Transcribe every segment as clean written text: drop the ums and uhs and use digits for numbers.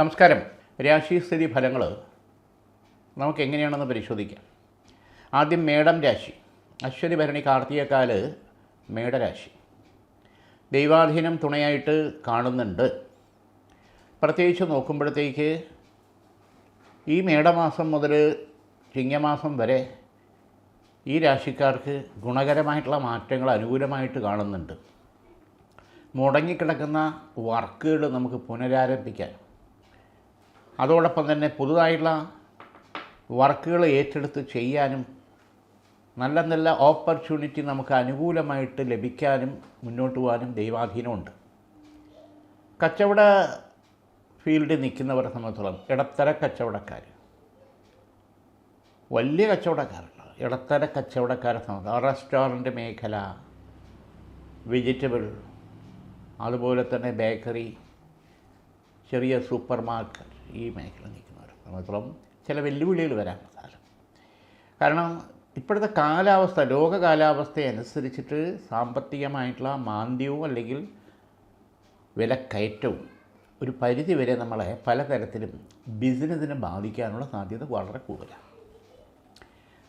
നമസ്കാരം. രാശിസ്ഥിതി ഫലങ്ങൾ നമുക്കെങ്ങനെയാണെന്ന് പരിശോധിക്കാം. ആദ്യം മേടം രാശി. അശ്വതി ഭരണി കാർത്തികക്കാല് മേടരാശി. ദൈവാധീനം തുണയായിട്ട് കാണുന്നുണ്ട്. പ്രത്യേകിച്ച് നോക്കുമ്പോഴത്തേക്ക് ഈ മേടമാസം മുതൽ ചിങ്ങമാസം വരെ ഈ രാശിക്കാർക്ക് ഗുണകരമായിട്ടുള്ള മാറ്റങ്ങൾ അനുകൂലമായിട്ട് കാണുന്നുണ്ട്. മുടങ്ങിക്കിടക്കുന്ന വർക്കുകൾ നമുക്ക് പുനരാരംഭിക്കാൻ, അതോടൊപ്പം തന്നെ പുതുതായിട്ടുള്ള വർക്കുകൾ ഏറ്റെടുത്ത് ചെയ്യാനും നല്ല നല്ല ഓപ്പർച്യൂണിറ്റി നമുക്ക് അനുകൂലമായിട്ട് ലഭിക്കാനും മുന്നോട്ട് പോകാനും ദൈവാധീനമുണ്ട്. കച്ചവട ഫീൽഡിൽ നിൽക്കുന്നവരെ സംബന്ധിച്ചോളം ഇടത്തര കച്ചവടക്കാർ, വലിയ കച്ചവടക്കാരുണ്ട്, ഇടത്തര കച്ചവടക്കാരെ സംബന്ധിച്ച് റെസ്റ്റോറൻറ്റ് മേഖല, വെജിറ്റബിൾ, അതുപോലെ തന്നെ ബേക്കറി, ചെറിയ സൂപ്പർ മാർക്കറ്റ്, ഈ മേഖല നിൽക്കുന്നവർ സംബന്ധിച്ചോളം ചില വെല്ലുവിളികൾ വരാൻ സാധ്യത. കാരണം ഇപ്പോഴത്തെ കാലാവസ്ഥ, ലോക കാലാവസ്ഥ അനുസരിച്ചിട്ട് സാമ്പത്തികമായിട്ടുള്ള മാന്ദ്യവും അല്ലെങ്കിൽ വിലക്കയറ്റവും ഒരു പരിധി വരെ നമ്മളെ പലതരത്തിലും ബിസിനസ്സിനെ ബാധിക്കാനുള്ള സാധ്യത വളരെ കൂടുതലാണ്.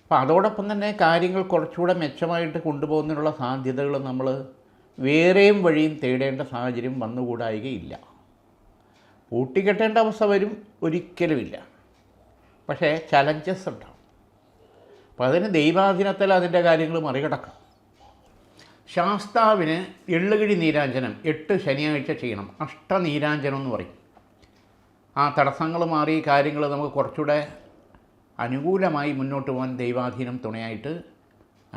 അപ്പോൾ അതോടൊപ്പം തന്നെ കാര്യങ്ങൾ കുറച്ചുകൂടെ മെച്ചമായിട്ട് കൊണ്ടുപോകുന്നതിനുള്ള സാധ്യതകൾ നമ്മൾ വേറെയും വഴിയും തേടേണ്ട സാഹചര്യം വന്നുകൂടായികയില്ല. പൂട്ടിക്കെട്ടേണ്ട അവസ്ഥ വരും, ഒരിക്കലുമില്ല. പക്ഷേ ചലഞ്ചസ് ഉണ്ടാവും. അപ്പോൾ അതിന് ദൈവാധീനത്തിൽ അതിൻ്റെ കാര്യങ്ങൾ മറികടക്കാം. ശാസ്താവിന് എള്ളുകിഴി നീരാഞ്ജനം 8 ശനിയാഴ്ച ചെയ്യണം. അഷ്ടനീരാഞ്ജനം എന്ന് പറയും. ആ തടസ്സങ്ങൾ മാറി കാര്യങ്ങൾ നമുക്ക് കുറച്ചുകൂടെ അനുകൂലമായി മുന്നോട്ട് പോകാൻ ദൈവാധീനം തുണയായിട്ട്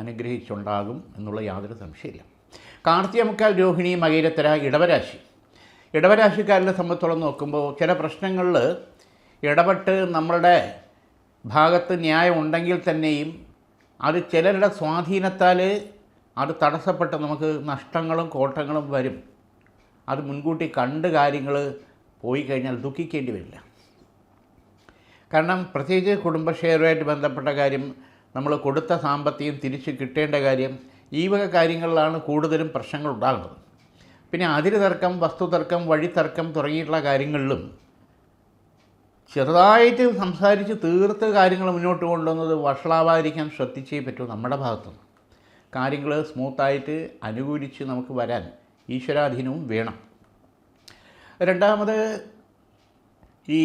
അനുഗ്രഹിച്ചുണ്ടാകും എന്നുള്ള യാതൊരു സംശയമില്ല. കാർത്തിക മുക്കാൽ, രോഹിണി, മകയിരത്തര, ഇടവരാശി. ഇടവരാശിക്കാരുടെ സംബന്ധിച്ചോളം നോക്കുമ്പോൾ ചില പ്രശ്നങ്ങളിൽ ഇടപെട്ട് നമ്മളുടെ ഭാഗത്ത് ന്യായം ഉണ്ടെങ്കിൽ തന്നെയും അത് ചിലരുടെ സ്വാധീനത്താൽ അത് തടസ്സപ്പെട്ട് നമുക്ക് നഷ്ടങ്ങളും കോട്ടങ്ങളും വരും. അത് മുൻകൂട്ടി കണ്ട് കാര്യങ്ങൾ പോയി കഴിഞ്ഞാൽ ദുഃഖിക്കേണ്ടി വരില്ല. കാരണം പ്രത്യേകിച്ച് കുടുംബഷെയറുമായിട്ട് ബന്ധപ്പെട്ട കാര്യം, നമ്മൾ കൊടുത്ത സാമ്പത്തികം തിരിച്ച് കിട്ടേണ്ട കാര്യം, ഈ വക കാര്യങ്ങളിലാണ് കൂടുതലും പ്രശ്നങ്ങൾ ഉണ്ടാകുന്നത്. പിന്നെ അതിര് തർക്കം, വസ്തുതർക്കം, വഴിത്തർക്കം തുടങ്ങിയിട്ടുള്ള കാര്യങ്ങളിലും ചെറുതായിട്ട് സംസാരിച്ച് തീർത്ത് കാര്യങ്ങൾ മുന്നോട്ട് കൊണ്ടുവന്നത് വഷളാവാതിരിക്കാൻ ശ്രദ്ധിച്ചേ പറ്റൂ. നമ്മുടെ ഭാഗത്തുനിന്ന് കാര്യങ്ങൾ സ്മൂത്തായിട്ട് അനുകൂലിച്ച് നമുക്ക് വരാൻ ഈശ്വരാധീനവും വേണം. രണ്ടാമത്, ഈ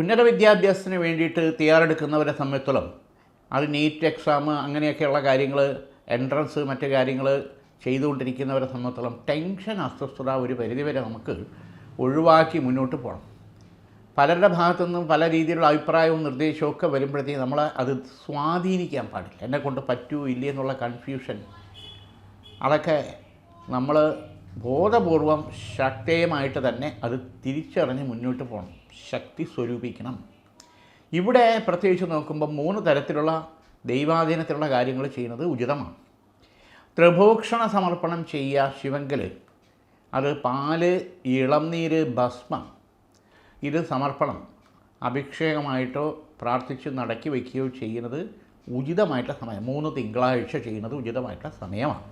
ഉന്നത വിദ്യാഭ്യാസത്തിന് വേണ്ടിയിട്ട് തയ്യാറെടുക്കുന്നവരെ സംബന്ധിച്ചോളം അത് നീറ്റ് എക്സാം അങ്ങനെയൊക്കെയുള്ള കാര്യങ്ങൾ, എൻട്രൻസ്, മറ്റ് കാര്യങ്ങൾ ചെയ്തുകൊണ്ടിരിക്കുന്നവരെ സംബന്ധിച്ചോളം ടെൻഷൻ, അസ്വസ്ഥത ഒരു പരിധിവരെ നമുക്ക് ഒഴിവാക്കി മുന്നോട്ട് പോകണം. പലരുടെ ഭാഗത്തു നിന്നും പല രീതിയിലുള്ള അഭിപ്രായവും നിർദ്ദേശവും ഒക്കെ വരുമ്പോഴത്തേക്കും നമ്മൾ അത് സ്വാധീനിക്കാൻ പാടില്ല. എന്നെക്കൊണ്ട് പറ്റുമോ ഇല്ലേ എന്നുള്ള കൺഫ്യൂഷൻ, അതൊക്കെ നമ്മൾ ബോധപൂർവം ശക്തമായിട്ട് തന്നെ അത് തിരിച്ചറിഞ്ഞ് മുന്നോട്ട് പോകണം, ശക്തി സ്വരൂപിക്കണം. ഇവിടെ പ്രത്യേകിച്ച് നോക്കുമ്പോൾ 3 തരത്തിലുള്ള ദൈവാധീനത്തിലുള്ള കാര്യങ്ങൾ ചെയ്യുന്നത് ഉചിതമാണ്. ത്രിഭൂക്ഷണ സമർപ്പണം ചെയ്യുക ശിവങ്കൽ, അത് പാല്, ഇളംനീര്, ഭസ്മം, ഇത് സമർപ്പണം അഭിഷേകമായിട്ടോ പ്രാർത്ഥിച്ച് നടക്കി വയ്ക്കുകയോ ചെയ്യുന്നത് ഉചിതമായിട്ടുള്ള സമയം. 3 തിങ്കളാഴ്ച ചെയ്യുന്നത് ഉചിതമായിട്ടുള്ള സമയമാണ്.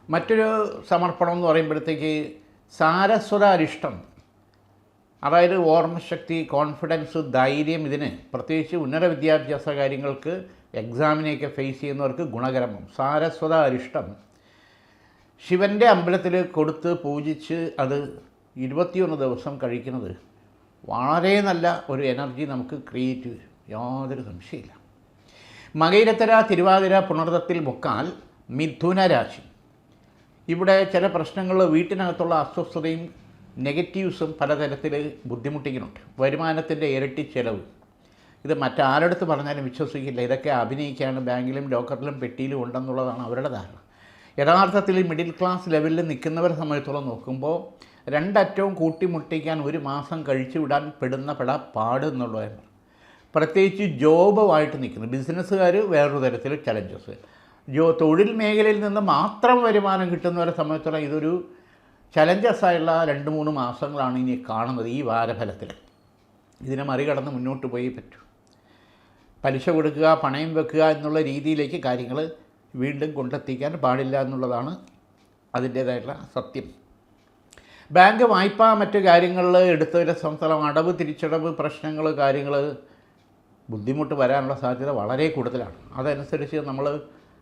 മറ്റൊരു സമർപ്പണം എന്ന് പറയുമ്പോഴത്തേക്ക് സാരസ്വത അരിഷ്ടം, അതായത് ഓർമ്മശക്തി, കോൺഫിഡൻസ്, ധൈര്യം, ഇതിന് പ്രത്യേകിച്ച് ഉന്നത വിദ്യാഭ്യാസ കാര്യങ്ങൾക്ക്, എക്സാമിനെയൊക്കെ ഫേസ് ചെയ്യുന്നവർക്ക് ഗുണകരമാണ്. സാരസ്വത അരിഷ്ടം ശിവൻ്റെ അമ്പലത്തിൽ കൊടുത്ത് പൂജിച്ച് അത് 21 ദിവസം കഴിക്കുന്നത് വളരെ നല്ല ഒരു എനർജി നമുക്ക് ക്രിയേറ്റ് ചെയ്യും, യാതൊരു സംശയമില്ല. മകയിരത്തര, തിരുവാതിര, പുണർതത്തിൽ, മുക്കാൽ, മിഥുന രാശി. ഇവിടെ ചില പ്രശ്നങ്ങൾ, വീട്ടിനകത്തുള്ള അസ്വസ്ഥതയും നെഗറ്റീവ്സും പലതരത്തിൽ ബുദ്ധിമുട്ടിക്കുന്നുണ്ട്. വരുമാനത്തിൻ്റെ ഇരട്ടി ചെലവ്, ഇത് മറ്റാരടുത്ത് പറഞ്ഞാലും വിശ്വസിക്കില്ല. ഇതൊക്കെ അഭിനയിക്കാണ്, ബാങ്കിലും ലോക്കറിലും പെട്ടിയിലും ഉണ്ടെന്നുള്ളതാണ് അവരുടെ ധാരണ. യഥാർത്ഥത്തിൽ മിഡിൽ ക്ലാസ് ലെവലിൽ നിൽക്കുന്നവരെ സംബന്ധിച്ചോളം നോക്കുമ്പോൾ രണ്ടറ്റവും കൂട്ടിമുട്ടിക്കാൻ 1 മാസം കഴിച്ചു വിടാൻ പെടുന്ന പാട് എന്നുള്ളതാണ്. പ്രത്യേകിച്ച് ജോബുമായിട്ട് നിൽക്കുന്നത് ബിസിനസ്സുകാർ വേറൊരു തരത്തിൽ ചലഞ്ചസ്. തൊഴിൽ മേഖലയിൽ നിന്ന് മാത്രം വരുമാനം കിട്ടുന്നവരെ സംബന്ധിച്ചോളം ഇതൊരു ചലഞ്ചസായുള്ള 2-3 മാസങ്ങളാണ് ഇനി കാണുന്നത് ഈ വാരഫലത്തിൽ. ഇതിനെ മറികടന്ന് മുന്നോട്ട് പോയി പറ്റൂ. പലിശ കൊടുക്കുക, പണയം വെക്കുക എന്നുള്ള രീതിയിലേക്ക് കാര്യങ്ങൾ വീണ്ടും കൊണ്ടെത്തിക്കാൻ പാടില്ല എന്നുള്ളതാണ് അതിൻ്റേതായിട്ടുള്ള സത്യം. ബാങ്ക് വായ്പ മറ്റു കാര്യങ്ങളിൽ എടുത്തതിനെ സംബന്ധിച്ചിടത്തോളം അടവ് തിരിച്ചടവ് പ്രശ്നങ്ങൾ കാര്യങ്ങൾ ബുദ്ധിമുട്ട് വരാനുള്ള സാധ്യത വളരെ കൂടുതലാണ്. അതനുസരിച്ച് നമ്മൾ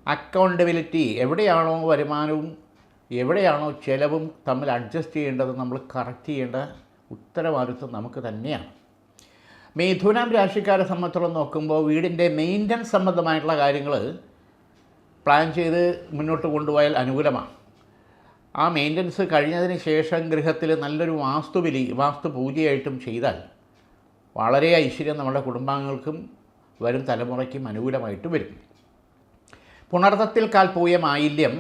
അക്കൗണ്ടബിലിറ്റി എവിടെയാണോ വരുമാനവും എവിടെയാണോ ചിലവും തമ്മിൽ അഡ്ജസ്റ്റ് ചെയ്യേണ്ടത് നമ്മൾ കറക്റ്റ് ചെയ്യേണ്ട ഉത്തരവാദിത്വം നമുക്ക് തന്നെയാണ്. മിഥുനം രാശിക്കാരെ സംബന്ധിച്ചിടത്തോളം നോക്കുമ്പോൾ വീടിൻ്റെ മെയിൻ്റനൻസ് സംബന്ധമായിട്ടുള്ള കാര്യങ്ങൾ പ്ലാൻ ചെയ്ത് മുന്നോട്ട് കൊണ്ടുപോയാൽ അനുകൂലമാണ്. ആ മെയിൻ്റനൻസ് കഴിഞ്ഞതിന് ശേഷം ഗൃഹത്തിൽ നല്ലൊരു വാസ്തു പൂജയായിട്ടും ചെയ്താൽ വളരെ ഐശ്വര്യം നമ്മുടെ കുടുംബാംഗങ്ങൾക്കും വരും തലമുറയ്ക്കും അനുകൂലമായിട്ട് വരും. പുണർത്തത്തിൽ കാൽ പോയ മാലിന്യം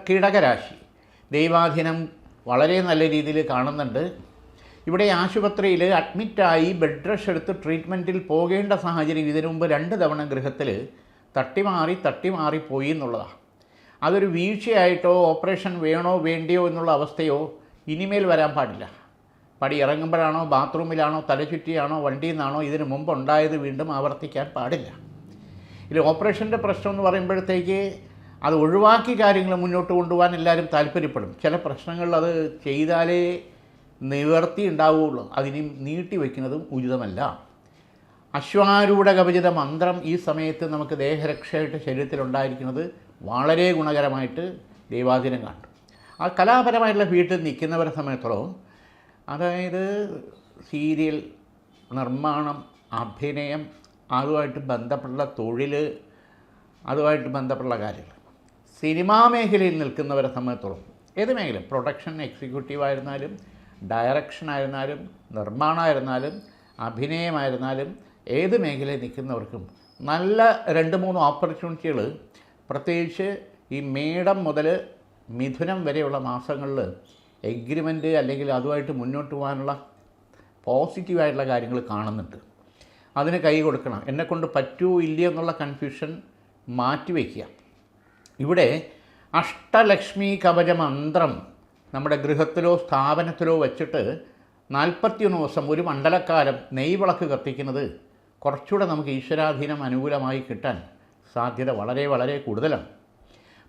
കിടകരാശി ദൈവാധീനം വളരെ നല്ല രീതിയിൽ കാണുന്നുണ്ട്. ഇവിടെ ആശുപത്രിയിൽ അഡ്മിറ്റായി ബെഡ് റെസ്റ്റ് എടുത്ത് ട്രീറ്റ്മെൻറ്റിൽ പോകേണ്ട സാഹചര്യം ഇതിനു മുമ്പ് 2 തവണ ഗൃഹത്തിൽ തട്ടിമാറി പോയി എന്നുള്ളതാണ്. അതൊരു വീഴ്ചയായിട്ടോ ഓപ്പറേഷൻ വേണോ വേണ്ടിയോ എന്നുള്ള അവസ്ഥയോ ഇനിമേൽ വരാൻ പാടില്ല. പടി ഇറങ്ങുമ്പോഴാണോ ബാത്റൂമിലാണോ തലചുറ്റിയാണോ വണ്ടിയിൽ നിന്നാണോ ഇതിനു മുമ്പ് ഉണ്ടായത് വീണ്ടും ആവർത്തിക്കാൻ പാടില്ല. ഇതിൽ ഓപ്പറേഷൻ്റെ പ്രശ്നം എന്ന് പറയുമ്പോഴത്തേക്ക് അത് ഒഴിവാക്കി കാര്യങ്ങൾ മുന്നോട്ട് കൊണ്ടുപോകാൻ എല്ലാവരും താല്പര്യപ്പെടും. ചില പ്രശ്നങ്ങളിൽ അത് ചെയ്താലേ നിവർത്തി ഉണ്ടാവുകയുള്ളൂ. അതിനെ നീട്ടി വയ്ക്കുന്നതും ഉചിതമല്ല. അശ്വാരൂഢ കവചിത മന്ത്രം ഈ സമയത്ത് നമുക്ക് ദേഹരക്ഷയായിട്ട് ശരീരത്തിലുണ്ടായിരിക്കുന്നത് വളരെ ഗുണകരമായിട്ട് ദൈവാധീനം കാണും. ആ കലാപരമായിട്ടുള്ള വീട്ടിൽ നിൽക്കുന്നവരെ സമയത്തോളം, അതായത് സീരിയൽ നിർമ്മാണം, അഭിനയം, അതുമായിട്ട് ബന്ധപ്പെട്ട തൊഴിൽ, അതുമായിട്ട് ബന്ധപ്പെട്ട കാര്യങ്ങൾ, സിനിമാ മേഖലയിൽ നിൽക്കുന്നവരെ സംബന്ധിച്ചോളം ഏത് മേഖല, പ്രൊഡക്ഷൻ എക്സിക്യൂട്ടീവായിരുന്നാലും ഡയറക്ഷനായിരുന്നാലും നിർമ്മാണമായിരുന്നാലും അഭിനയമായിരുന്നാലും ഏത് മേഖലയിൽ നിൽക്കുന്നവർക്കും നല്ല 2-3 ഓപ്പർച്യൂണിറ്റികൾ പ്രത്യേകിച്ച് ഈ മേടം മുതൽ മിഥുനം വരെയുള്ള മാസങ്ങളിൽ എഗ്രിമെൻറ്റ് അല്ലെങ്കിൽ അതുമായിട്ട് മുന്നോട്ട് പോകാനുള്ള പോസിറ്റീവായിട്ടുള്ള കാര്യങ്ങൾ കാണുന്നുണ്ട്. അതിന് കൈ കൊടുക്കണം. എന്നെക്കൊണ്ട് പറ്റുമോ ഇല്ലയോ എന്നുള്ള കൺഫ്യൂഷൻ മാറ്റിവെക്കുക. ഇവിടെ അഷ്ടലക്ഷ്മി കവച മന്ത്രം നമ്മുടെ ഗൃഹത്തിലോ സ്ഥാപനത്തിലോ വെച്ചിട്ട് 41 ദിവസം ഒരു മണ്ഡലക്കാലം നെയ്വിളക്ക് കത്തിക്കുന്നത് കുറച്ചുകൂടെ നമുക്ക് ഈശ്വരാധീനം അനുകൂലമായി കിട്ടാൻ സാധ്യത വളരെ വളരെ കൂടുതലാണ്.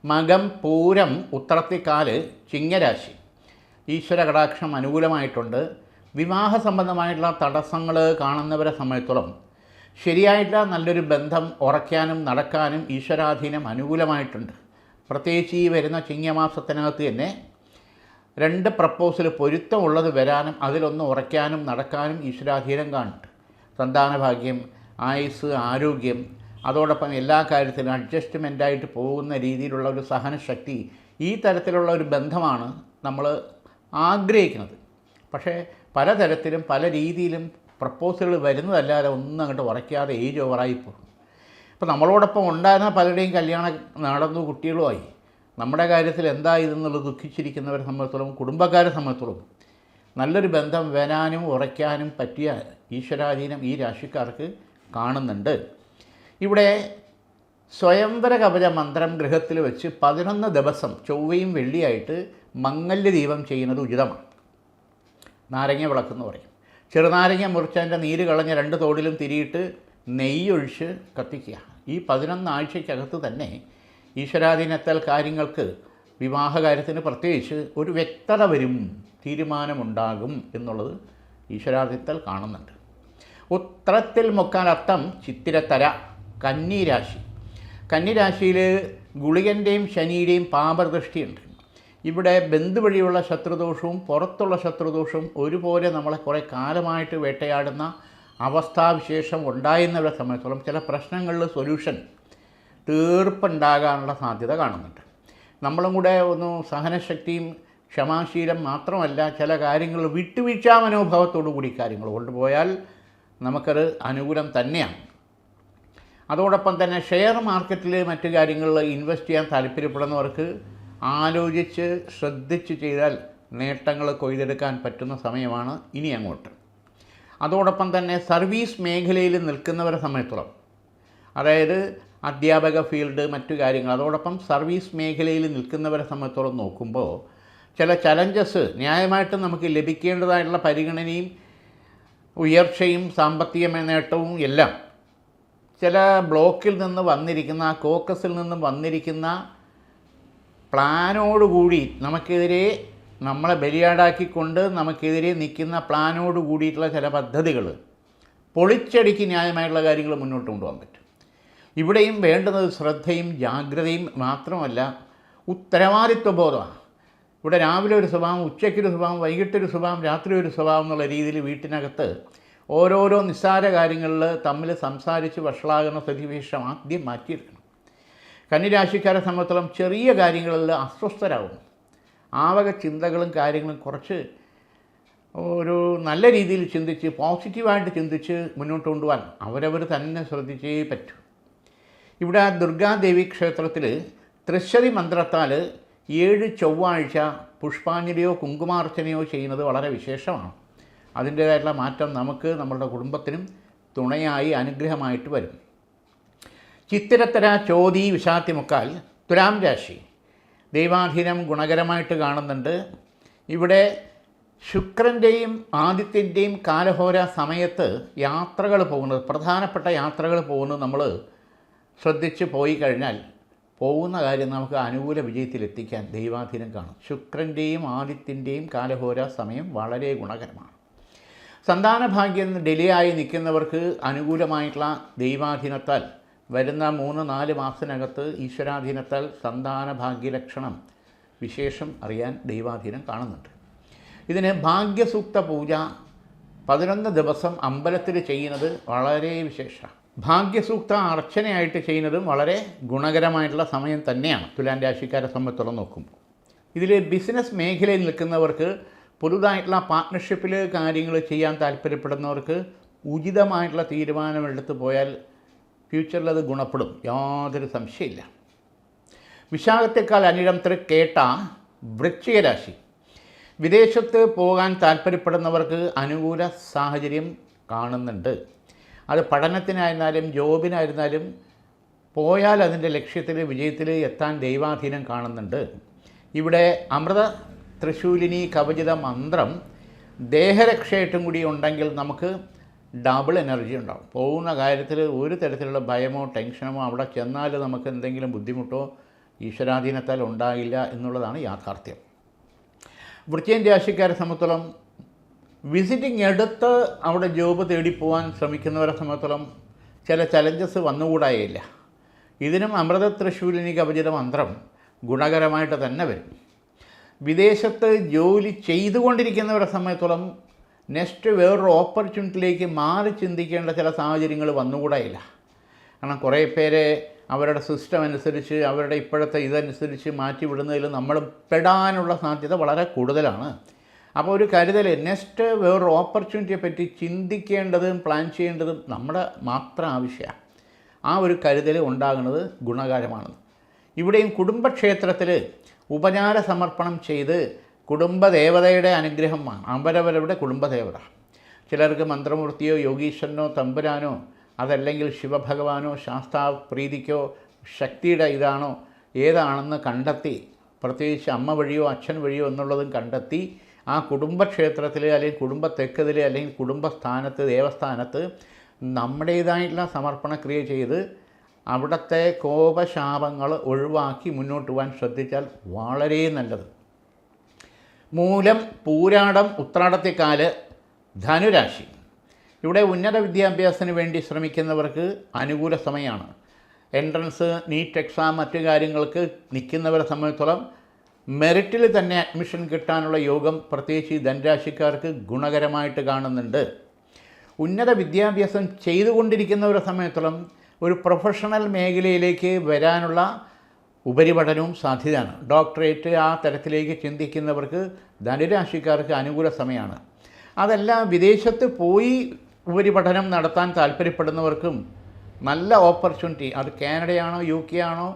മകം, പൂരം, ഉത്രത്തിക്കാല്, ചിങ്ങരാശി ഈശ്വര കടാക്ഷം അനുകൂലമായിട്ടുണ്ട്. വിവാഹ സംബന്ധമായിട്ടുള്ള തടസ്സങ്ങൾ കാണുന്നവരെ സംബന്ധിച്ചോളം ശരിയായിട്ടുള്ള നല്ലൊരു ബന്ധം ഉറയ്ക്കാനും നടക്കാനും ഈശ്വരാധീനം അനുകൂലമായിട്ടുണ്ട്. പ്രത്യേകിച്ച് ഈ വരുന്ന ചിങ്ങമാസത്തിനകത്ത് തന്നെ 2 പ്രപ്പോസൽ പൊരുത്തമുള്ളത് വരാനും അതിലൊന്ന് ഉറയ്ക്കാനും നടക്കാനും ഈശ്വരാധീനം കാണുന്നുണ്ട്. സന്താനഭാഗ്യം, ആയുസ്, ആരോഗ്യം, അതോടൊപ്പം എല്ലാ കാര്യത്തിലും അഡ്ജസ്റ്റ്മെൻറ്റായിട്ട് പോകുന്ന രീതിയിലുള്ള ഒരു സഹനശക്തി, ഈ തരത്തിലുള്ള ഒരു ബന്ധമാണ് നമ്മൾ ആഗ്രഹിക്കുന്നത്. പക്ഷേ പലതരത്തിലും പല രീതിയിലും പ്രപ്പോസലുകൾ വരുന്നതല്ലാതെ ഒന്നും അങ്ങോട്ട് ഉറയ്ക്കാതെ ഏജ് ഓവറായിപ്പോൾ. ഇപ്പോൾ നമ്മളോടൊപ്പം ഉണ്ടായിരുന്ന പലരുടെയും കല്യാണം നടന്നു, കുട്ടികളുമായി. നമ്മുടെ കാര്യത്തിൽ എന്താ ഇതെന്നുള്ളത് ദുഃഖിച്ചിരിക്കുന്നവരെ സംബന്ധിച്ചോളം, കുടുംബക്കാരെ സംബന്ധിച്ചോളം നല്ലൊരു ബന്ധം വരാനും ഉറയ്ക്കാനും പറ്റിയ ഈശ്വരാധീനം ഈ രാശിക്കാർക്ക് കാണുന്നുണ്ട്. ഇവിടെ സ്വയംവര കവച മന്ത്രം ഗൃഹത്തിൽ വെച്ച് 11 ദിവസം ചൊവ്വയും വെള്ളിയായിട്ട് മംഗല്യ ദീപം ചെയ്യുന്നത് ഉചിതമാണ്. നാരങ്ങ വിളക്കെന്ന് പറയും. ചെറുനാരങ്ങ മുറിച്ചതിൻ്റെ നീര് കളഞ്ഞ് 2 തോടിലും തിരിയിട്ട് നെയ്യൊഴിച്ച് കത്തിക്കുക. ഈ 11 ആഴ്ചയ്ക്കകത്ത് തന്നെ ഈശ്വരാധീനത്താൽ കാര്യങ്ങൾക്ക്, വിവാഹകാര്യത്തിന് പ്രത്യേകിച്ച് ഒരു വ്യക്തത വരും, തീരുമാനമുണ്ടാകും എന്നുള്ളത് ഈശ്വരാധീനത്താൽ കാണുന്നുണ്ട്. ഉത്രത്തിൽ മുക്കാൽ അത്തം ചിത്തിരത്തര കന്നിരാശി. കന്നിരാശിയിൽ ഗുളികൻ്റെയും ശനിയുടെയും പാപദൃഷ്ടിയുണ്ട്. ഇവിടെ ബന്ധു വഴിയുള്ള ശത്രുദോഷവും പുറത്തുള്ള ശത്രുദോഷവും ഒരുപോലെ നമ്മളെ കുറേ കാലമായിട്ട് വേട്ടയാടുന്ന അവസ്ഥാവിശേഷം ഉണ്ടായിരുന്നവരെ സംബന്ധിച്ചോളം ചില പ്രശ്നങ്ങളിൽ സൊല്യൂഷൻ തീർപ്പുണ്ടാകാനുള്ള സാധ്യത കാണുന്നുണ്ട്. നമ്മളും കൂടെ ഒന്ന് സഹനശക്തിയും ക്ഷമാശീലം മാത്രമല്ല, ചില കാര്യങ്ങൾ വിട്ടുവീഴ്ചാ മനോഭാവത്തോടു കൂടി കാര്യങ്ങൾ കൊണ്ടുപോയാൽ നമുക്കത് അനുകൂലം തന്നെയാണ്. അതോടൊപ്പം തന്നെ ഷെയർ മാർക്കറ്റിൽ മറ്റു കാര്യങ്ങളിൽ ഇൻവെസ്റ്റ് ചെയ്യാൻ താല്പര്യപ്പെടുന്നവർക്ക് ആലോചിച്ച് ശ്രദ്ധിച്ച് ചെയ്താൽ നേട്ടങ്ങൾ കൊയ്തെടുക്കാൻ പറ്റുന്ന സമയമാണ് ഇനി അങ്ങോട്ട്. അതോടൊപ്പം തന്നെ സർവീസ് മേഖലയിൽ നിൽക്കുന്നവരെ സംബന്ധിച്ചിടത്തോളം, അതായത് അധ്യാപക ഫീൽഡ്, മറ്റു കാര്യങ്ങൾ, അതോടൊപ്പം സർവീസ് മേഖലയിൽ നിൽക്കുന്നവരെ സംബന്ധിച്ചിടത്തോളം നോക്കുമ്പോൾ ചില ചലഞ്ചസ് ന്യായമായിട്ടും നമുക്ക് ലഭിക്കേണ്ടതായിട്ടുള്ള പരിഗണനയും ഉയർച്ചയും സാമ്പത്തിക നേട്ടവും എല്ലാം ചില ബ്ലോക്കിൽ നിന്ന് വന്നിരിക്കുന്ന, കോക്കസിൽ നിന്നും വന്നിരിക്കുന്ന പ്ലാനോടുകൂടി നമുക്കെതിരെ നമ്മളെ ബലിയാടാക്കിക്കൊണ്ട് നമുക്കെതിരെ നിൽക്കുന്ന പ്ലാനോട് കൂടിയിട്ടുള്ള ചില പദ്ധതികൾ പൊളിച്ചടുക്കി ന്യായമായിട്ടുള്ള കാര്യങ്ങൾ മുന്നോട്ട് കൊണ്ടുപോകാൻ പറ്റും. ഇവിടെയും വേണ്ടുന്നത് ശ്രദ്ധയും ജാഗ്രതയും മാത്രമല്ല, ഉത്തരവാദിത്വബോധമാണ്. ഇവിടെ രാവിലെ ഒരു സ്വഭാവം, ഉച്ചയ്ക്കൊരു സ്വഭാവം, വൈകിട്ടൊരു സ്വഭാവം, രാത്രി ഒരു സ്വഭാവം എന്നുള്ള രീതിയിൽ വീട്ടിനകത്ത് ഓരോരോ നിസ്സാര കാര്യങ്ങളിൽ തമ്മിൽ സംസാരിച്ച് വഷളാകുന്ന സ്ഥിതിവിശേഷം ആദ്യം മാറ്റിയെടുക്കണം. കന്നിരാശിക്കാരെ സംബന്ധിച്ചിടത്തോളം ചെറിയ കാര്യങ്ങളിൽ അസ്വസ്ഥരാകും. ആവക ചിന്തകളും കാര്യങ്ങളും കുറച്ച് ഒരു നല്ല രീതിയിൽ ചിന്തിച്ച് പോസിറ്റീവായിട്ട് ചിന്തിച്ച് മുന്നോട്ട് കൊണ്ടുപോകാൻ അവരവർ തന്നെ ശ്രദ്ധിച്ചേ പറ്റൂ. ഇവിടെ ദുർഗാദേവി ക്ഷേത്രത്തിൽ തൃശ്ശതി മന്ത്രത്താൽ 7 ചൊവ്വാഴ്ച പുഷ്പാഞ്ജലിയോ കുങ്കുമാർച്ചനയോ ചെയ്യുന്നത് വളരെ വിശേഷമാണ്. അതിൻ്റേതായിട്ടുള്ള മാറ്റം നമുക്ക് നമ്മളുടെ കുടുംബത്തിനും തുണയായി അനുഗ്രഹമായിട്ട് വരും. ചിത്തിരത്തര ചോതി വിശാത്തിമുക്കാൽ തുലാം രാശി ദൈവാധീനം ഗുണകരമായിട്ട് കാണുന്നുണ്ട്. ഇവിടെ ശുക്രൻ്റെയും ആദിത്യൻ്റെയും കാലഹോര സമയത്ത് യാത്രകൾ പോകുന്നത്, പ്രധാനപ്പെട്ട യാത്രകൾ പോകുന്നത് നമ്മൾ ശ്രദ്ധിച്ച് പോയി കഴിഞ്ഞാൽ പോകുന്ന കാര്യം നമുക്ക് അനുകൂല വിജയത്തിലെത്തിക്കാൻ ദൈവാധീനം കാണും. ശുക്രൻ്റെയും ആദിത്യൻ്റെയും കാലഹോര സമയം വളരെ ഗുണകരമാണ്. സന്താനഭാഗ്യം ഡിലേ ആയി നിൽക്കുന്നവർക്ക് അനുകൂലമായിട്ടുള്ള ദൈവാധീനത്താൽ വരുന്ന 3-4 മാസത്തിനകത്ത് ഈശ്വരാധീനത്താൽ സന്താനഭാഗ്യലക്ഷണം വിശേഷം അറിയാൻ ദൈവാധീനം കാണുന്നുണ്ട്. ഇതിന് ഭാഗ്യസൂക്ത പൂജ 11 ദിവസം അമ്പലത്തിൽ ചെയ്യുന്നത് വളരെ വിശേഷമാണ്. ഭാഗ്യസൂക്ത അർച്ചനയായിട്ട് ചെയ്യുന്നതും വളരെ ഗുണകരമായിട്ടുള്ള സമയം തന്നെയാണ് തുലാം രാശിക്കാരെ സംബന്ധിച്ചോളം നോക്കുമ്പോൾ. ഇതിൽ ബിസിനസ് മേഖലയിൽ നിൽക്കുന്നവർക്ക്, പുതുതായിട്ടുള്ള പാർട്ട്ണർഷിപ്പിൽ കാര്യങ്ങൾ ചെയ്യാൻ താല്പര്യപ്പെടുന്നവർക്ക് ഉചിതമായിട്ടുള്ള തീരുമാനമെടുത്ത് പോയാൽ ഫ്യൂച്ചറിൽ അത് ഗുണപ്പെടും, യാതൊരു സംശയമില്ല. വിശാഖത്തേക്കാൾ അനിഴം കേട്ട വൃശ്ചിക രാശി വിദേശത്ത് പോകാൻ താല്പര്യപ്പെടുന്നവർക്ക് അനുകൂല സാഹചര്യം കാണുന്നുണ്ട്. അത് പഠനത്തിനായിരുന്നാലും ജോബിനായിരുന്നാലും പോയാൽ അതിൻ്റെ ലക്ഷ്യത്തിൽ വിജയത്തിൽ എത്താൻ ദൈവാധീനം കാണുന്നുണ്ട്. ഇവിടെ അമൃത ത്രിശൂലിനി കവചിത മന്ത്രം ദേഹരക്ഷയായിട്ടും കൂടി ഉണ്ടെങ്കിൽ നമുക്ക് ഡബിൾ എനർജി ഉണ്ടാകും. പോകുന്ന കാര്യത്തിൽ ഒരു തരത്തിലുള്ള ഭയമോ ടെൻഷനോ അവിടെ ചെന്നാൽ നമുക്ക് എന്തെങ്കിലും ബുദ്ധിമുട്ടോ ഈശ്വരാധീനത്താൽ ഉണ്ടാകില്ല എന്നുള്ളതാണ് യാഥാർത്ഥ്യം. വൃശ്ചിക രാശിക്കാരെ സംബന്ധിച്ചോളം വിസിറ്റിംഗ് എടുത്ത് അവിടെ ജോബ് തേടിപ്പോവാൻ ശ്രമിക്കുന്നവരെ സംബന്ധിച്ചോളം ചില ചലഞ്ചസ് വന്നുകൂടായില്ല. ഇതിനും അമൃത ത്രിശൂലിനി കവചിത മന്ത്രം ഗുണകരമായിട്ട് തന്നെ വരും. വിദേശത്ത് ജോലി ചെയ്തുകൊണ്ടിരിക്കുന്നവരെ സംബന്ധിച്ചോളം നെക്സ്റ്റ് വേറൊരു ഓപ്പർച്യൂണിറ്റിയിലേക്ക് മാറി ചിന്തിക്കേണ്ട ചില സാഹചര്യങ്ങൾ വന്നുകൂടായില്ല. കാരണം കുറേ പേരെ അവരുടെ സിസ്റ്റം അനുസരിച്ച് അവരുടെ ഇപ്പോഴത്തെ ഇതനുസരിച്ച് മാറ്റിവിടുന്നതിൽ നമ്മൾ പെടാനുള്ള സാധ്യത വളരെ കൂടുതലാണ്. അപ്പോൾ ഒരു കരുതൽ, നെക്സ്റ്റ് വേറൊരു ഓപ്പർച്യൂണിറ്റിയെ പറ്റി ചിന്തിക്കേണ്ടതും പ്ലാൻ ചെയ്യേണ്ടതും നമ്മുടെ മാത്രം ആവശ്യമാണ്. ആ ഒരു കരുതൽ ഉണ്ടാകുന്നത് ഗുണകരമാണ്. ഇവിടെയും കുടുംബക്ഷേത്രത്തിൽ ഉപചാര സമർപ്പണം ചെയ്ത് കുടുംബദേവതയുടെ അനുഗ്രഹമാണ് അവരവരുടെ കുടുംബദേവത. ചിലർക്ക് മന്ത്രമൂർത്തിയോ യോഗീശ്വരനോ തമ്പുരാനോ അതല്ലെങ്കിൽ ശിവഭഗവാനോ ശാസ്താപ്രീതിക്കോ ശക്തിയുടെ ഇതാണോ ഏതാണെന്ന് കണ്ടെത്തി, പ്രത്യേകിച്ച് അമ്മ വഴിയോ അച്ഛൻ വഴിയോ എന്നുള്ളതും കണ്ടെത്തി ആ കുടുംബക്ഷേത്രത്തിൽ അല്ലെങ്കിൽ കുടുംബത്തെക്കതിൽ അല്ലെങ്കിൽ കുടുംബസ്ഥാനത്ത് ദേവസ്ഥാനത്ത് നമ്മുടേതായിട്ടുള്ള സമർപ്പണക്രിയ ചെയ്ത് അവിടുത്തെ കോപശാപങ്ങൾ ഒഴിവാക്കി മുന്നോട്ട് പോകാൻ ശ്രദ്ധിച്ചാൽ വളരെ നല്ലത്. മൂലം പൂരാടം ഉത്രാടത്തെക്കാല് ധനുരാശി ഇവിടെ ഉന്നത വിദ്യാഭ്യാസത്തിന് വേണ്ടി ശ്രമിക്കുന്നവർക്ക് അനുകൂല സമയമാണ്. എൻട്രൻസ്, നീറ്റ് എക്സാം, മറ്റു കാര്യങ്ങൾക്ക് നിൽക്കുന്നവരെ സംബന്ധിച്ചിടത്തോളം മെറിറ്റിൽ തന്നെ അഡ്മിഷൻ കിട്ടാനുള്ള യോഗം പ്രത്യേകിച്ച് ധനുരാശിക്കാർക്ക് ഗുണകരമായിട്ട് കാണുന്നുണ്ട്. ഉന്നത വിദ്യാഭ്യാസം ചെയ്തുകൊണ്ടിരിക്കുന്നവരെ സംബന്ധിച്ചിടത്തോളം ഒരു പ്രൊഫഷണൽ മേഖലയിലേക്ക് വരാനുള്ള ഉപരിപഠനവും സാധ്യതയാണ്. ഡോക്ടറേറ്റ് ആ തരത്തിലേക്ക് ചിന്തിക്കുന്നവർക്ക് ധനുരാശിക്കാർക്ക് അനുകൂല സമയമാണ്. അതല്ല, വിദേശത്ത് പോയി ഉപരിപഠനം നടത്താൻ താല്പര്യപ്പെടുന്നവർക്കും നല്ല ഓപ്പർച്യൂണിറ്റി, അത് കാനഡയാണോ UK ആണോ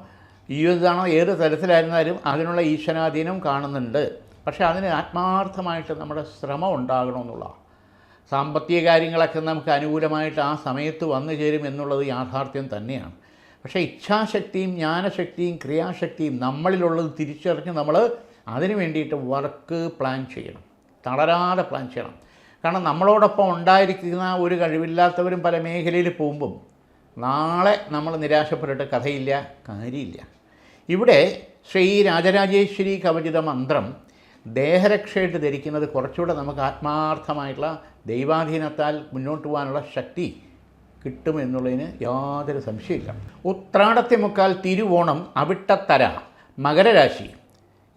US ആണോ ഏത് തരത്തിലായിരുന്നാലും അതിനുള്ള ഈശ്വരാധീനം കാണുന്നുണ്ട്. പക്ഷേ അതിന് ആത്മാർത്ഥമായിട്ട് നമ്മുടെ ശ്രമം ഉണ്ടാകണമെന്നുള്ളതാണ്. സാമ്പത്തിക കാര്യങ്ങളൊക്കെ നമുക്ക് അനുകൂലമായിട്ട് ആ സമയത്ത് വന്നു ചേരും എന്നുള്ളത് യാഥാർത്ഥ്യം തന്നെയാണ്. പക്ഷേ ഇച്ഛാശക്തിയും ജ്ഞാനശക്തിയും ക്രിയാശക്തിയും നമ്മളിലുള്ളത് തിരിച്ചറിഞ്ഞ് നമ്മൾ അതിന് വേണ്ടിയിട്ട് വർക്ക് പ്ലാൻ ചെയ്യണം, തളരാതെ പ്ലാൻ ചെയ്യണം. കാരണം നമ്മളോടൊപ്പം ഉണ്ടായിരിക്കുന്ന ഒരു കഴിവില്ലാത്തവരും പല മേഖലയിൽ പോകുമ്പം നാളെ നമ്മൾ നിരാശപ്പെട്ടിട്ട് കഥയില്ല, കാര്യമില്ല. ഇവിടെ ശ്രീ രാജരാജേശ്വരി കവചിത മന്ത്രം ദേഹരക്ഷയായിട്ട് ധരിക്കുന്നത് കുറച്ചുകൂടെ നമുക്ക് ആത്മാർത്ഥമായിട്ടുള്ള ദൈവാധീനത്താൽ മുന്നോട്ട് പോകാനുള്ള ശക്തി കിട്ടുമെന്നുള്ളതിന് യാതൊരു സംശയമില്ല. ഉത്രാടത്തെ മുക്കാൽ തിരുവോണം അവിട്ടത്തര മകരരാശി.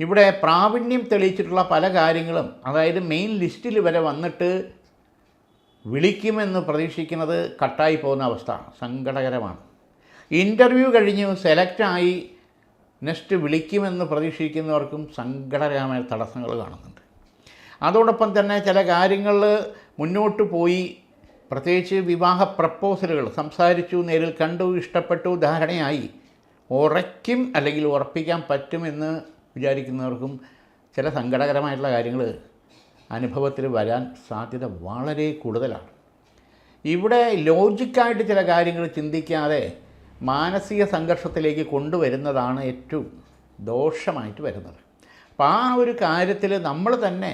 ഇവിടെ പ്രാവീണ്യം തെളിയിച്ചിട്ടുള്ള പല കാര്യങ്ങളും, അതായത് മെയിൻ ലിസ്റ്റിൽ വരെ വന്നിട്ട് വിളിക്കുമെന്ന് പ്രതീക്ഷിക്കുന്നത് കട്ടായി പോകുന്ന അവസ്ഥ സങ്കടകരമാണ്. ഇൻ്റർവ്യൂ കഴിഞ്ഞ് സെലക്റ്റായി നെക്സ്റ്റ് വിളിക്കുമെന്ന് പ്രതീക്ഷിക്കുന്നവർക്കും സങ്കടകരമായ തടസ്സങ്ങൾ കാണുന്നുണ്ട്. അതോടൊപ്പം തന്നെ ചില കാര്യങ്ങളിൽ മുന്നോട്ട് പോയി, പ്രത്യേകിച്ച് വിവാഹ പ്രപ്പോസലുകൾ സംസാരിച്ചു, നേരിൽ കണ്ടു, ഇഷ്ടപ്പെട്ടു, ധാരണയായി, ഉറയ്ക്കും അല്ലെങ്കിൽ ഉറപ്പിക്കാൻ പറ്റുമെന്ന് വിചാരിക്കുന്നവർക്കും ചില സങ്കടകരമായിട്ടുള്ള കാര്യങ്ങൾ അനുഭവത്തിൽ വരാൻ സാധ്യത വളരെ കൂടുതലാണ്. ഇവിടെ ലോജിക്കായിട്ട് ചില കാര്യങ്ങൾ ചിന്തിക്കാതെ മാനസിക സംഘർഷത്തിലേക്ക് കൊണ്ടുവരുന്നതാണ് ഏറ്റവും ദോഷമായിട്ട് വരുന്നത്. അപ്പോൾ ആ ഒരു കാര്യത്തിൽ നമ്മൾ തന്നെ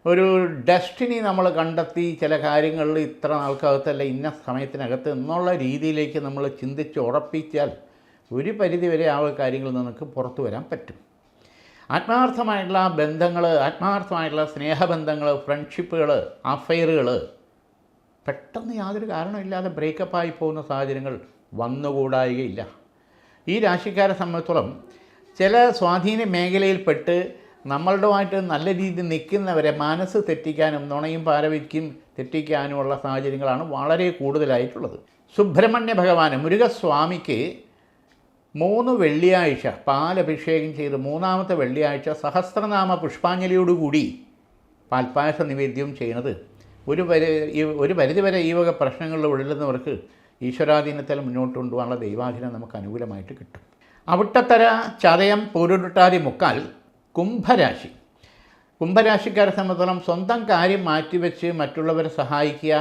ഒരു ഡെസ്റ്റിനി നമ്മൾ കണ്ടെത്തി ചില കാര്യങ്ങളിൽ ഇത്ര നാൾക്കകത്തല്ല ഇന്ന സമയത്തിനകത്ത് എന്നുള്ള രീതിയിലേക്ക് നമ്മൾ ചിന്തിച്ച് ഉറപ്പിച്ചാൽ ഒരു പരിധിവരെ ആ കാര്യങ്ങളിൽ നമുക്ക് പുറത്തു വരാൻ പറ്റും. ആത്മാർത്ഥമായിട്ടുള്ള ബന്ധങ്ങൾ, ആത്മാർത്ഥമായിട്ടുള്ള സ്നേഹബന്ധങ്ങൾ, ഫ്രണ്ട്ഷിപ്പുകൾ, അഫെയറുകൾ പെട്ടെന്ന് യാതൊരു കാരണമില്ലാതെ ബ്രേക്കപ്പായി പോകുന്ന സാഹചര്യങ്ങൾ വന്നുകൂടായികയില്ല. ഈ രാശിക്കാരെ സംബന്ധിച്ചോളം ചില സ്വാധീന മേഖലയിൽപ്പെട്ട് നമ്മളുടെമായിട്ട് നല്ല രീതിയിൽ നിൽക്കുന്നവരെ മനസ്സ് തെറ്റിക്കാനും നുണയും പാരവയ്ക്കും തെറ്റിക്കാനുമുള്ള സാഹചര്യങ്ങളാണ് വളരെ കൂടുതലായിട്ടുള്ളത്. സുബ്രഹ്മണ്യ ഭഗവാൻ മുരുകസ്വാമിക്ക് 3 വെള്ളിയാഴ്ച പാലഭിഷേകം ചെയ്ത് 3ാമത്തെ വെള്ളിയാഴ്ച സഹസ്രനാമ പുഷ്പാഞ്ജലിയോടുകൂടി പാൽപ്പായസ നിവേദ്യം ചെയ്യുന്നത് ഒരു പരിധിവരെ ഈ വക പ്രശ്നങ്ങളിൽ ഉഴലുന്നവർക്ക് ഈശ്വരാധീനത്തിൽ മുന്നോട്ട് കൊണ്ടുപോകാനുള്ള ദൈവാധീനം നമുക്ക് അനുകൂലമായിട്ട് കിട്ടും. അവിട്ടത്തര ചതയം പൂരുരുട്ടാതി മുക്കാൽ കുംഭരാശി. കുംഭരാശിക്കാരെ സംബന്ധിച്ചിടത്തോളം സ്വന്തം കാര്യം മാറ്റിവെച്ച് മറ്റുള്ളവരെ സഹായിക്കുക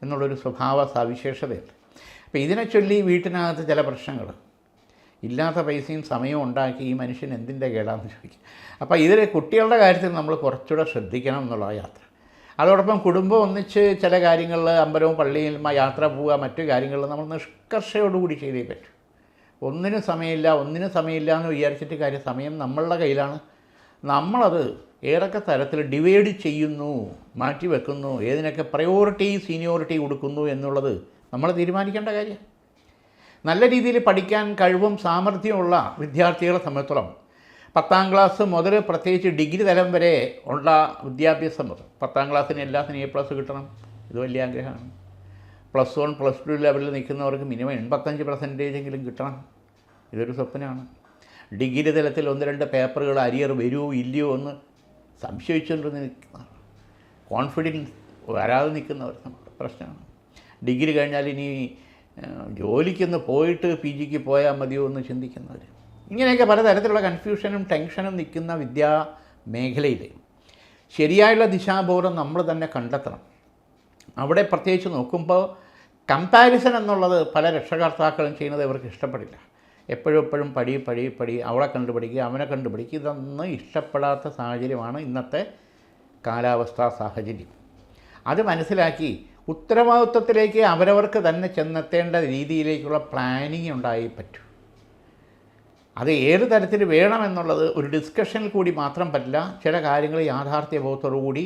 എന്നുള്ളൊരു സ്വഭാവ സവിശേഷതയുണ്ട്. അപ്പോൾ ഇതിനെ ചൊല്ലി വീട്ടിനകത്ത് ചില പ്രശ്നങ്ങൾ, ഇല്ലാത്ത പൈസയും സമയവും ഉണ്ടാക്കി ഈ മനുഷ്യൻ എന്തിൻ്റെ കേടാണെന്ന് ചോദിക്കും. അപ്പോൾ ഇതിൽ കുട്ടികളുടെ കാര്യത്തിൽ നമ്മൾ കുറച്ചുകൂടെ ശ്രദ്ധിക്കണം എന്നുള്ള യാത്ര. അതോടൊപ്പം കുടുംബം ഒന്നിച്ച് ചില കാര്യങ്ങളിൽ അമ്പലവും പള്ളിയിലും യാത്ര പോവുക, മറ്റു കാര്യങ്ങളിൽ നമ്മൾ നിഷ്കർഷയോടുകൂടി ചെയ്തേ പറ്റും. ഒന്നിനും സമയമില്ല എന്ന് വിചാരിച്ചിട്ട് കാര്യം, സമയം നമ്മളുടെ കയ്യിലാണ്. നമ്മളത് ഏതൊക്കെ തരത്തിൽ ഡിവൈഡ് ചെയ്യുന്നു, മാറ്റി വെക്കുന്നു, ഏതിനൊക്കെ പ്രയോറിറ്റി സീനിയോറിറ്റി കൊടുക്കുന്നു എന്നുള്ളത് നമ്മൾ തീരുമാനിക്കേണ്ട കാര്യം. നല്ല രീതിയിൽ പഠിക്കാൻ കഴിവും സാമർഥ്യമുള്ള വിദ്യാർത്ഥികളെ സംബന്ധിച്ചിടത്തോളം 10ാം ക്ലാസ് മുതൽ പ്രത്യേകിച്ച് ഡിഗ്രി തലം വരെ ഉള്ള വിദ്യാഭ്യാസം മുതൽ 10ാം ക്ലാസ്സിന് എല്ലാത്തിനും A+ കിട്ടണം, ഇത് വലിയ ആഗ്രഹമാണ്. +1 +2 ലെവലിൽ നിൽക്കുന്നവർക്ക് മിനിമം 85% കിട്ടണം, ഇതൊരു സ്വപ്നമാണ്. ഡിഗ്രി തലത്തിൽ 1-2 പേപ്പറുകൾ അരിയർ വരുമോ ഇല്ലയോ എന്ന് സംശയിച്ചുകൊണ്ട് നിൽക്കുന്നവർ, കോൺഫിഡൻസ് വരാതെ നിൽക്കുന്നവർ പ്രശ്നമാണ്. ഡിഗ്രി കഴിഞ്ഞാൽ ഇനി ജോലിക്കൊന്ന് പോയിട്ട് PGക്ക് പോയാൽ മതിയോ എന്ന് ചിന്തിക്കുന്നവർ, ഇങ്ങനെയൊക്കെ പലതരത്തിലുള്ള കൺഫ്യൂഷനും ടെൻഷനും നിൽക്കുന്ന വിദ്യാ മേഖലയിൽ ശരിയായുള്ള ദിശാബോധം നമ്മൾ തന്നെ കണ്ടെത്തണം. അവിടെ പ്രത്യേകിച്ച് നോക്കുമ്പോൾ കമ്പാരിസൺ എന്നുള്ളത് പല രക്ഷകർത്താക്കളും ചെയ്യുന്നത് ഇവർക്ക് ഇഷ്ടപ്പെടില്ല. എപ്പോഴും പടി അവളെ കണ്ടുപിടിക്കുക, അവനെ കണ്ടുപിടിക്കുക, ഇതൊന്നും ഇഷ്ടപ്പെടാത്ത സാഹചര്യമാണ് ഇന്നത്തെ കാലാവസ്ഥാ സാഹചര്യം. അത് മനസ്സിലാക്കി ഉത്തരവാദിത്വത്തിലേക്ക് അവരവർക്ക് തന്നെ ചെന്നെത്തേണ്ട രീതിയിലേക്കുള്ള പ്ലാനിങ് ഉണ്ടായി പറ്റൂ. അത് ഏത് തരത്തിൽ വേണമെന്നുള്ളത് ഒരു ഡിസ്കഷനിൽ കൂടി മാത്രം പറ്റില്ല. ചില കാര്യങ്ങൾ യാഥാർത്ഥ്യബോധത്തോടു കൂടി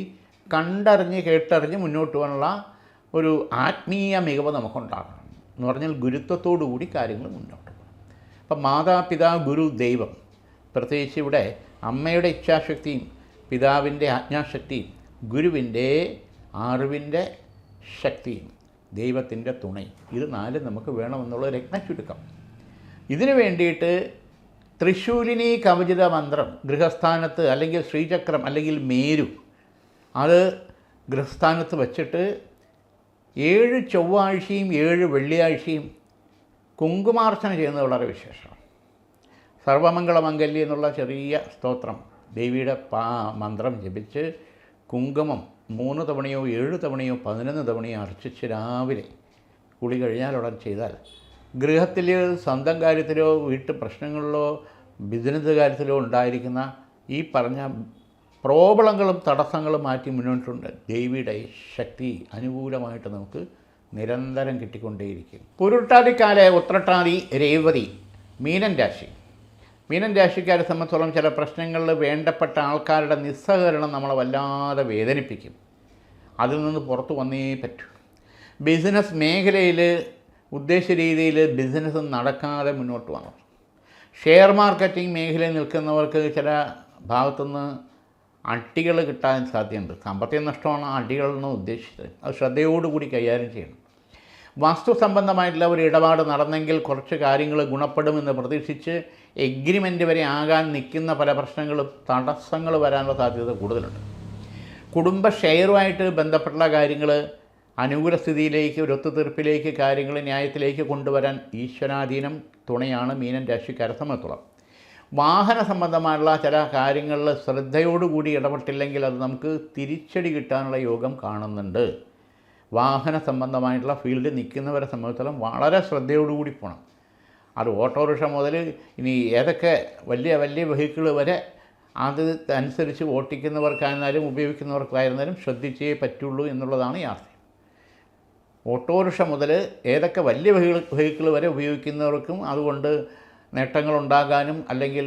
കണ്ടറിഞ്ഞ് കേട്ടറിഞ്ഞ് മുന്നോട്ട് പോകാനുള്ള ഒരു ആത്മീയ മികവ് നമുക്കുണ്ടാകണം. എന്ന് പറഞ്ഞാൽ ഗുരുത്വത്തോടു കൂടി കാര്യങ്ങൾ മുന്നോട്ട് പോകണം. അപ്പം മാതാപിതാ ഗുരു ദൈവം, പ്രത്യേകിച്ച് ഇവിടെ അമ്മയുടെ ഇച്ഛാശക്തിയും പിതാവിൻ്റെ ആജ്ഞാശക്തിയും ഗുരുവിൻ്റെ അറിവിൻ്റെ ശക്തിയും ദൈവത്തിൻ്റെ തുണയും, ഇത് 4 നമുക്ക് വേണമെന്നുള്ള രത്നച്ചുരുക്കം. ഇതിനു വേണ്ടിയിട്ട് തൃശൂലിനി കവചിത മന്ത്രം ഗൃഹസ്ഥാനത്ത് അല്ലെങ്കിൽ ശ്രീചക്രം അല്ലെങ്കിൽ മേരു അത് ഗൃഹസ്ഥാനത്ത് വച്ചിട്ട് 7 ചൊവ്വാഴ്ചയും 7 വെള്ളിയാഴ്ചയും കുങ്കുമാർച്ചന ചെയ്യുന്നത് വളരെ വിശേഷമാണ്. സർവമംഗളമംഗല്യം എന്നുള്ള ചെറിയ സ്തോത്രം ദേവിയുടെ മന്ത്രം ജപിച്ച് കുങ്കുമം 3 തവണയോ 7 തവണയോ 11 തവണയോ അർച്ചിച്ച് രാവിലെ കുളി കഴിഞ്ഞാലുടൻ ചെയ്താൽ ഗൃഹത്തിൽ സ്വന്തം കാര്യത്തിലോ വീട്ടു പ്രശ്നങ്ങളിലോ ബിസിനസ് കാര്യത്തിലോ ഉണ്ടായിരിക്കുന്ന ഈ പറഞ്ഞ പ്രോബ്ലങ്ങളും തടസ്സങ്ങളും മാറ്റി മുന്നോട്ടുണ്ട്. ദേവിയുടെ ശക്തി അനുകൂലമായിട്ട് നമുക്ക് നിരന്തരം കിട്ടിക്കൊണ്ടേയിരിക്കും. പുരുട്ടാതിക്കാല ഉത്രട്ടാതി രേവതി മീനൻ രാശി. മീനൻ രാശിക്കാരെ സംബന്ധിച്ചോളം ചില പ്രശ്നങ്ങളിൽ വേണ്ടപ്പെട്ട ആൾക്കാരുടെ നിസ്സഹകരണം നമ്മളെ വല്ലാതെ വേദനിപ്പിക്കും. അതിൽ നിന്ന് പുറത്തു വന്നേ പറ്റൂ. ബിസിനസ് മേഖലയിൽ ഉദ്ദേശ രീതിയിൽ ബിസിനസ് നടക്കാതെ മുന്നോട്ട് വന്നു. ഷെയർ മാർക്കറ്റിംഗ് മേഖലയിൽ നിൽക്കുന്നവർക്ക് ചില ഭാഗത്തുനിന്ന് അടികൾ കിട്ടാൻ സാധ്യതയുണ്ട്. സാമ്പത്തിക നഷ്ടമാണ് അടികളെന്ന് ഉദ്ദേശിച്ചത്. അത് ശ്രദ്ധയോടുകൂടി കൈകാര്യം ചെയ്യണം. വാസ്തു സംബന്ധമായിട്ടുള്ള ഒരു ഇടപാട് നടന്നെങ്കിൽ കുറച്ച് കാര്യങ്ങൾ ഗുണപ്പെടുമെന്ന് പ്രതീക്ഷിച്ച് എഗ്രിമെൻ്റ് വരെ ആകാൻ നിൽക്കുന്ന പല പ്രശ്നങ്ങളും തടസ്സങ്ങൾ വരാനുള്ള സാധ്യത കൂടുതലുണ്ട്. കുടുംബ ഷെയറുമായിട്ട് ബന്ധപ്പെട്ടുള്ള കാര്യങ്ങൾ അനുകൂല സ്ഥിതിയിലേക്ക്, ഒരു ഒത്തുതീർപ്പിലേക്ക്, കാര്യങ്ങൾ ന്യായത്തിലേക്ക് കൊണ്ടുവരാൻ ഈശ്വരാധീനം തുണയാണ് മീനൻ രാശിക്കാരെ സംബന്ധിച്ചോളം. വാഹന സംബന്ധമായുള്ള ചില കാര്യങ്ങളിൽ ശ്രദ്ധയോടുകൂടി ഇടപെട്ടില്ലെങ്കിൽ അത് നമുക്ക് തിരിച്ചടി കിട്ടാനുള്ള യോഗം കാണുന്നുണ്ട്. വാഹന സംബന്ധമായിട്ടുള്ള ഫീൽഡിൽ നിൽക്കുന്നവരെ സംബന്ധിച്ചിടത്തോളം വളരെ ശ്രദ്ധയോടുകൂടി പോകണം. അത് ഓട്ടോറിക്ഷ മുതൽ ഇനി ഏതൊക്കെ വലിയ വലിയ വെഹിക്കിൾ വരെ അത് അനുസരിച്ച് ഓട്ടിക്കുന്നവർക്കായിരുന്നാലും ഉപയോഗിക്കുന്നവർക്കായിരുന്നാലും ശ്രദ്ധിച്ചേ പറ്റുള്ളൂ എന്നുള്ളതാണ് യാഥാർത്ഥ്യം. ഓട്ടോറിക്ഷ മുതൽ ഏതൊക്കെ വലിയ വെഹിക്കിൾ വരെ ഉപയോഗിക്കുന്നവർക്കും അതുകൊണ്ട് നേട്ടങ്ങളുണ്ടാകാനും അല്ലെങ്കിൽ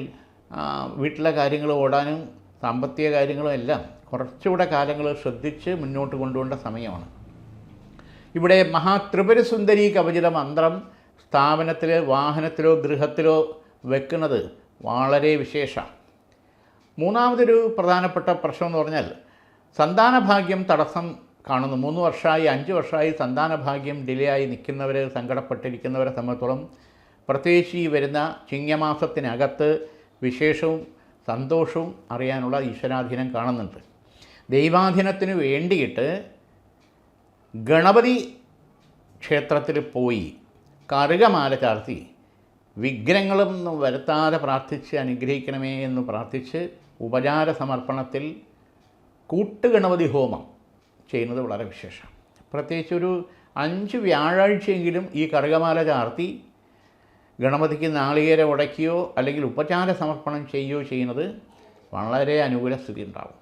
വീട്ടിലെ കാര്യങ്ങൾ ഓടാനും സാമ്പത്തിക കാര്യങ്ങളും എല്ലാം കുറച്ചുകൂടെ കാലങ്ങൾ ശ്രദ്ധിച്ച് മുന്നോട്ട് കൊണ്ടുപോകേണ്ട സമയമാണ്. ഇവിടെ മഹാത്രിപുരസുന്ദരി കവചിത മന്ത്രം സ്ഥാപനത്തിലോ വാഹനത്തിലോ ഗൃഹത്തിലോ വെക്കുന്നത് വളരെ വിശേഷമാണ്. മൂന്നാമതൊരു പ്രധാനപ്പെട്ട പ്രശ്നം എന്ന് പറഞ്ഞാൽ സന്താനഭാഗ്യം തടസ്സം കാണുന്നു. 3 വർഷമായി 5 വർഷമായി സന്താനഭാഗ്യം ഡിലേ ആയി നിൽക്കുന്നവർ, സങ്കടപ്പെട്ടിരിക്കുന്നവരെ സംബന്ധിച്ചോളം പ്രത്യേകിച്ച് ഈ വരുന്ന ചിങ്ങമാസത്തിനകത്ത് വിശേഷവും സന്തോഷവും അറിയാനുള്ള ഈശ്വരാധീനം കാണുന്നുണ്ട്. ദൈവാധീനത്തിന് വേണ്ടിയിട്ട് ഗണപതി ക്ഷേത്രത്തിൽ പോയി കറുകമാല ചാർത്തി വിഘ്നങ്ങളൊന്നും വരുത്താതെ പ്രാർത്ഥിച്ച് അനുഗ്രഹിക്കണമേ എന്ന് പ്രാർത്ഥിച്ച് ഉപചാര സമർപ്പണത്തിൽ കൂട്ടുഗണപതി ഹോമം ചെയ്യുന്നത് വളരെ വിശേഷം. പ്രത്യേകിച്ച് ഒരു 5 വ്യാഴാഴ്ചയെങ്കിലും ഈ കറുകമാല ചാർത്തി ഗണപതിക്ക് നാളികേരം ഉടയ്ക്കുകയോ അല്ലെങ്കിൽ ഉപചാര സമർപ്പണം ചെയ്യുകയോ ചെയ്യുന്നത് വളരെ അനുകൂല സ്ഥിതി ഉണ്ടാവും.